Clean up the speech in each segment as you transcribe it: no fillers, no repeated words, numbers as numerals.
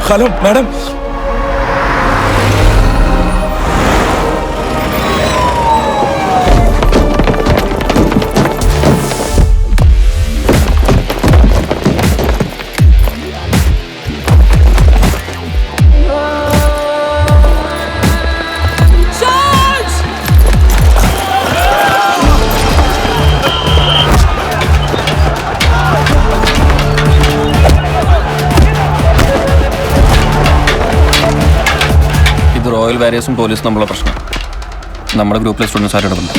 Hello madam. ഇത് royal വാരിയേഴ്സും പോലീസും തമ്മിലുള്ള പ്രശ്നം. നമ്മുടെ ഗ്രൂപ്പിലെ സ്റ്റുഡൻസ് ആരിടുന്നുണ്ട്.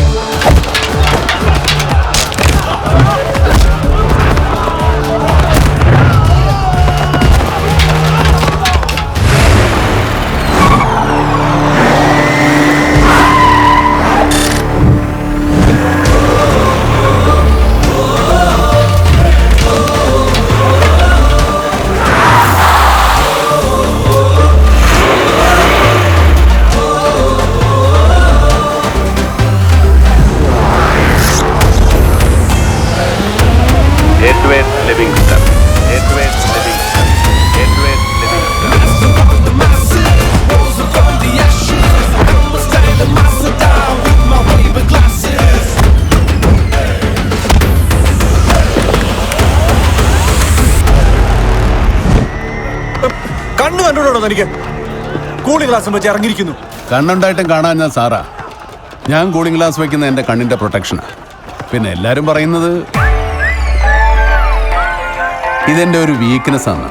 കണ്ണു കണ്ടോടോ എനിക്ക്? കൂളിംഗ് ഗ്ലാസ് വെച്ച് ഇറങ്ങിയിരിക്കുന്നു. കണ്ണുണ്ടായിട്ടും കാണാൻ ഞാൻ സാറാ. ഞാൻ കൂളിംഗ് ഗ്ലാസ് വെക്കുന്ന എൻ്റെ കണ്ണിൻ്റെ പ്രൊട്ടക്ഷനാണ്. പിന്നെ എല്ലാവരും പറയുന്നത് ഇതെൻ്റെ ഒരു വീക്ക്നെസ് ആണ്.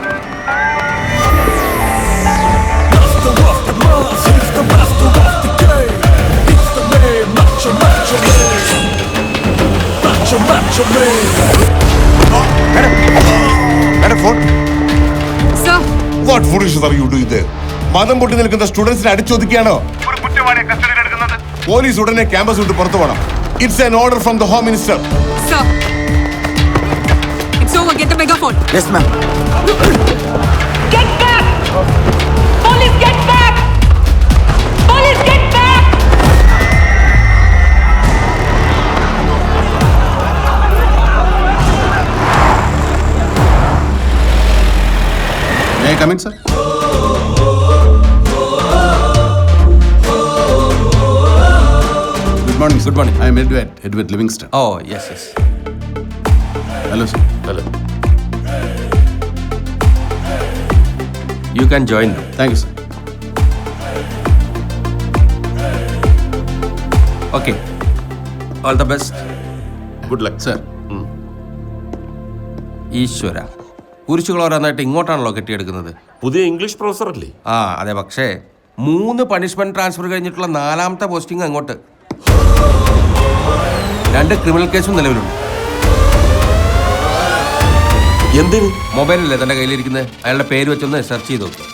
What foolishness are you doing there? മതം പൊട്ടി നിൽക്കുന്ന സ്റ്റുഡൻസിനെ അടിച്ചൊതുക്കിയാണോ പോലീസ്? ഉടനെ ക്യാമ്പസ് വിട്ട് പുറത്തു പോകണം. It's an order from the Home Minister. Sir, it's over. Get the megaphone. Yes, ma'am. Get back! Police, get back! Police, get back! May I come in, sir? Good morning, sir. Good morning. I am Edward Livingston. Oh, yes, yes. Hello, sir. Hello. You can join now. Thank you, sir. Okay. All the best. Good luck, sir. ഈശ്വര, കുരിശുകൾ ഓരോന്നായിട്ട് ഇങ്ങോട്ടാണല്ലോ കെട്ടിയെടുക്കുന്നത്. പുതിയ English professor അല്ലേ? ആ അതെ, പക്ഷേ 3 punishment transfer കഴിഞ്ഞിട്ടുള്ള 4ാമത്തെ posting അങ്ങോട്ട്. 2 criminal കേസും നിലവിലുണ്ട്. എന്തിന്? മൊബൈലല്ലേ തൻ്റെ കയ്യിലിരിക്കുന്നത്? അയാളുടെ പേര് വെച്ചൊന്ന് സെർച്ച് ചെയ്ത് നോക്കുക.